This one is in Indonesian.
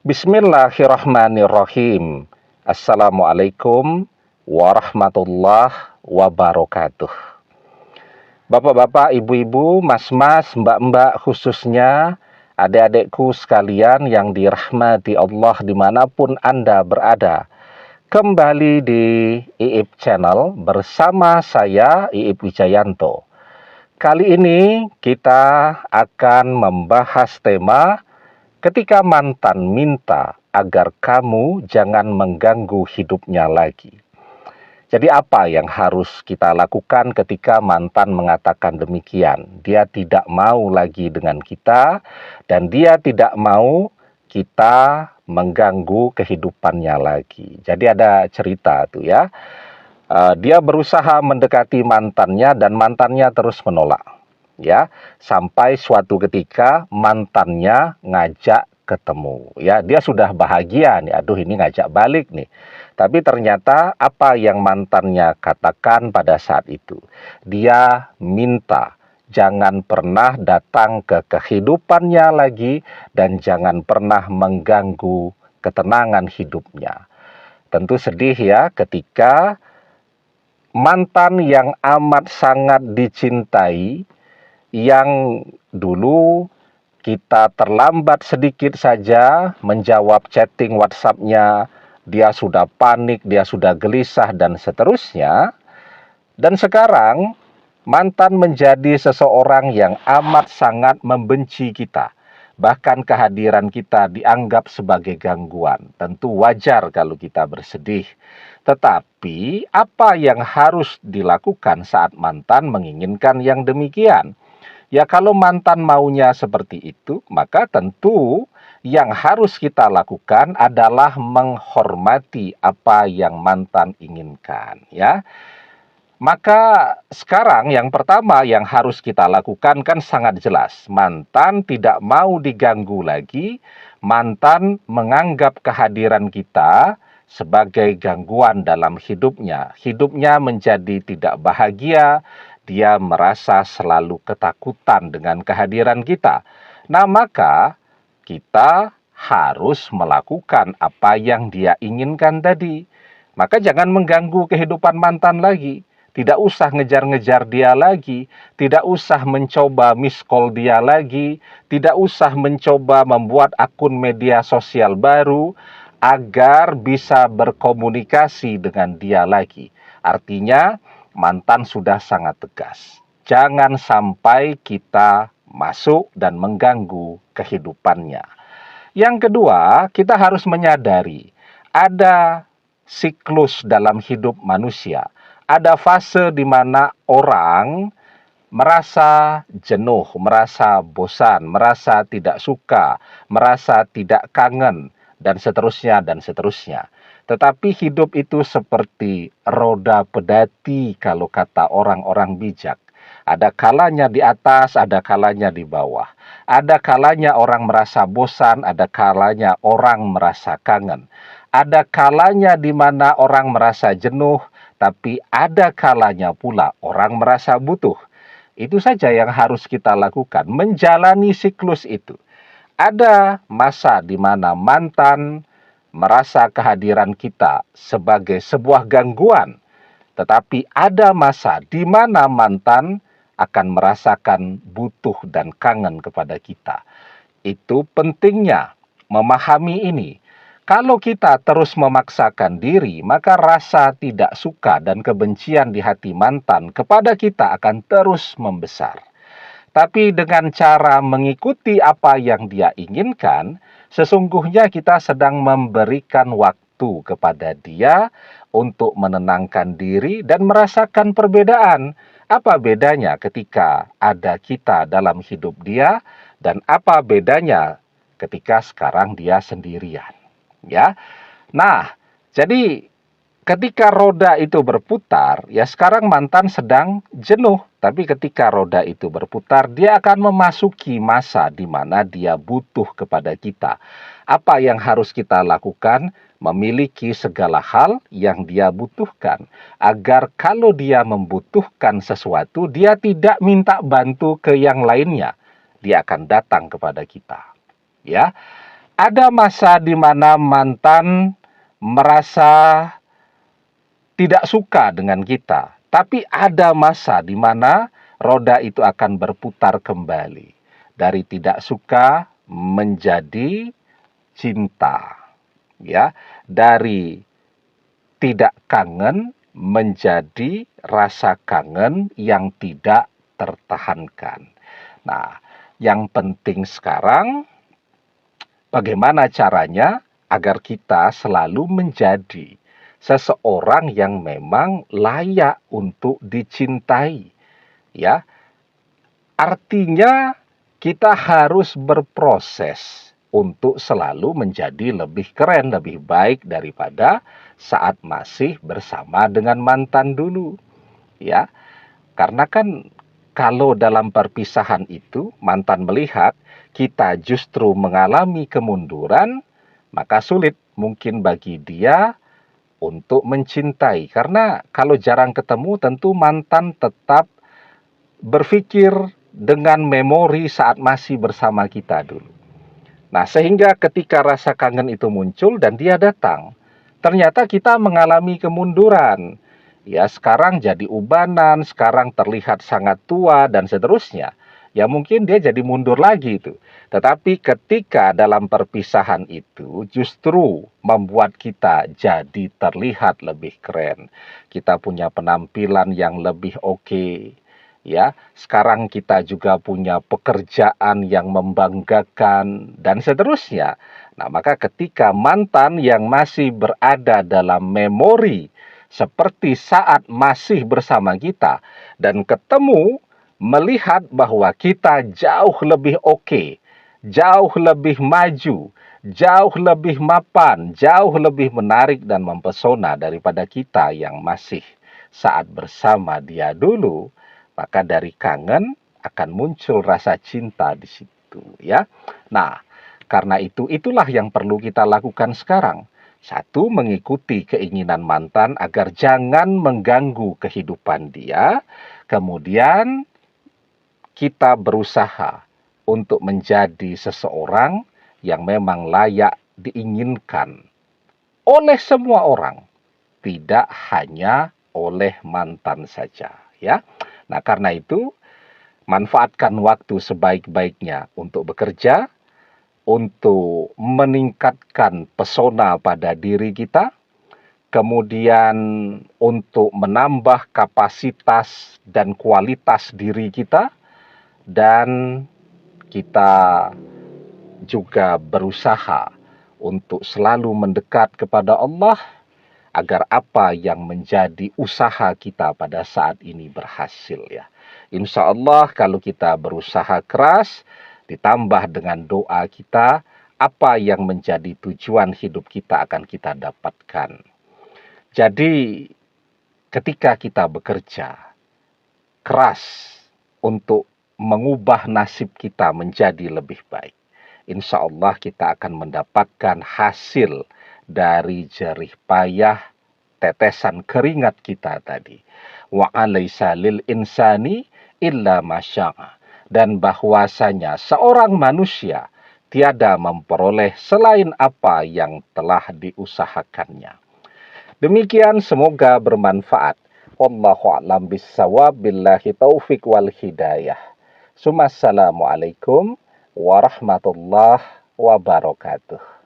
Bismillahirrahmanirrahim. Assalamualaikum warahmatullahi wabarakatuh. Bapak-bapak, ibu-ibu, mas-mas, mbak-mbak, khususnya adik-adikku sekalian yang dirahmati Allah dimanapun Anda berada. Kembali di IIP Channel bersama saya, IIP Wijayanto. Kali ini kita akan membahas tema ketika mantan minta agar kamu jangan mengganggu hidupnya lagi. Jadi apa yang harus kita lakukan ketika mantan mengatakan demikian? Dia tidak mau lagi dengan kita dan dia tidak mau kita mengganggu kehidupannya lagi. Jadi ada cerita tuh ya. Dia berusaha mendekati mantannya dan mantannya terus menolak. Ya, sampai suatu ketika mantannya ngajak ketemu. Ya, dia sudah bahagia nih. Aduh, ini ngajak balik nih. Tapi ternyata apa yang mantannya katakan pada saat itu? Dia minta jangan pernah datang ke kehidupannya lagi dan jangan pernah mengganggu ketenangan hidupnya. Tentu sedih ya ketika mantan yang amat sangat dicintai, yang dulu kita terlambat sedikit saja menjawab chatting WhatsApp-nya, dia sudah panik, dia sudah gelisah, dan seterusnya. Dan sekarang, mantan menjadi seseorang yang amat sangat membenci kita. Bahkan kehadiran kita dianggap sebagai gangguan. Tentu wajar kalau kita bersedih. Tetapi, apa yang harus dilakukan saat mantan menginginkan yang demikian? Ya kalau mantan maunya seperti itu, maka tentu yang harus kita lakukan adalah menghormati apa yang mantan inginkan, ya. Maka sekarang yang pertama yang harus kita lakukan kan sangat jelas. Mantan tidak mau diganggu lagi, mantan menganggap kehadiran kita sebagai gangguan dalam hidupnya. Hidupnya menjadi tidak bahagia, dia merasa selalu ketakutan dengan kehadiran kita. Nah, maka kita harus melakukan apa yang dia inginkan tadi. Maka jangan mengganggu kehidupan mantan lagi. Tidak usah ngejar-ngejar dia lagi, tidak usah mencoba miss call dia lagi, tidak usah mencoba membuat akun media sosial baru agar bisa berkomunikasi dengan dia lagi. Artinya, mantan sudah sangat tegas. Jangan sampai kita masuk dan mengganggu kehidupannya. Yang kedua, kita harus menyadari ada siklus dalam hidup manusia. Ada fase di mana orang merasa jenuh, merasa bosan, merasa tidak suka, merasa tidak kangen, dan seterusnya, dan seterusnya. Tetapi hidup itu seperti roda pedati kalau kata orang-orang bijak. Ada kalanya di atas, ada kalanya di bawah. Ada kalanya orang merasa bosan, ada kalanya orang merasa kangen. Ada kalanya di mana orang merasa jenuh, tapi ada kalanya pula orang merasa butuh. Itu saja yang harus kita lakukan, menjalani siklus itu. Ada masa di mana mantan merasa kehadiran kita sebagai sebuah gangguan, tetapi ada masa di mana mantan akan merasakan butuh dan kangen kepada kita. Itu pentingnya memahami ini. Kalau kita terus memaksakan diri, maka rasa tidak suka dan kebencian di hati mantan kepada kita akan terus membesar. Tapi dengan cara mengikuti apa yang dia inginkan, sesungguhnya kita sedang memberikan waktu kepada dia untuk menenangkan diri dan merasakan perbedaan. Apa bedanya ketika ada kita dalam hidup dia dan apa bedanya ketika sekarang dia sendirian, ya. Nah, jadi ketika roda itu berputar, ya sekarang mantan sedang jenuh. Tapi ketika roda itu berputar, dia akan memasuki masa di mana dia butuh kepada kita. Apa yang harus kita lakukan? Memiliki segala hal yang dia butuhkan. Agar kalau dia membutuhkan sesuatu, dia tidak minta bantu ke yang lainnya. Dia akan datang kepada kita. Ya, Ada masa di mana mantan merasa tidak suka dengan kita, tapi ada masa di mana roda itu akan berputar kembali dari tidak suka menjadi cinta, ya, dari tidak kangen menjadi rasa kangen yang tidak tertahankan. Nah, yang penting sekarang bagaimana caranya agar kita selalu menjadi seseorang yang memang layak untuk dicintai, ya. Artinya kita harus berproses untuk selalu menjadi lebih keren, lebih baik daripada saat masih bersama dengan mantan dulu, ya. Karena kan kalau dalam perpisahan itu mantan melihat kita justru mengalami kemunduran, maka sulit mungkin bagi dia untuk mencintai. Karena kalau jarang ketemu tentu mantan tetap berpikir dengan memori saat masih bersama kita dulu. Nah, sehingga ketika rasa kangen itu muncul dan dia datang, ternyata kita mengalami kemunduran. Ya, sekarang jadi ubanan, sekarang terlihat sangat tua, dan seterusnya. Ya, mungkin dia jadi mundur lagi itu. Tetapi ketika dalam perpisahan itu justru membuat kita jadi terlihat lebih keren. Kita punya penampilan yang lebih oke. Ya, sekarang kita juga punya pekerjaan yang membanggakan dan seterusnya. Nah, maka ketika mantan yang masih berada dalam memori seperti saat masih bersama kita dan ketemu melihat bahwa kita jauh lebih oke, jauh lebih maju, jauh lebih mapan, jauh lebih menarik dan mempesona daripada kita yang masih saat bersama dia dulu, maka dari kangen akan muncul rasa cinta di situ, ya. Nah, karena itulah yang perlu kita lakukan sekarang. Satu, mengikuti keinginan mantan agar jangan mengganggu kehidupan dia. Kemudian kita berusaha untuk menjadi seseorang yang memang layak diinginkan oleh semua orang, tidak hanya oleh mantan saja, ya. Nah, karena itu manfaatkan waktu sebaik-baiknya untuk bekerja, untuk meningkatkan pesona pada diri kita, kemudian untuk menambah kapasitas dan kualitas diri kita, dan kita juga berusaha untuk selalu mendekat kepada Allah agar apa yang menjadi usaha kita pada saat ini berhasil, ya. Insya Allah kalau kita berusaha keras ditambah dengan doa kita, apa yang menjadi tujuan hidup kita akan kita dapatkan. Jadi ketika kita bekerja keras untuk mengubah nasib kita menjadi lebih baik, insya Allah kita akan mendapatkan hasil dari jerih payah tetesan keringat kita tadi. Wa alaysa lil insani illa masya'a. Dan bahwasanya seorang manusia tiada memperoleh selain apa yang telah diusahakannya. Demikian, semoga bermanfaat. Wallahu a'lam bissawab, billahi taufik wal hidayah. Assalamualaikum warahmatullahi wabarakatuh.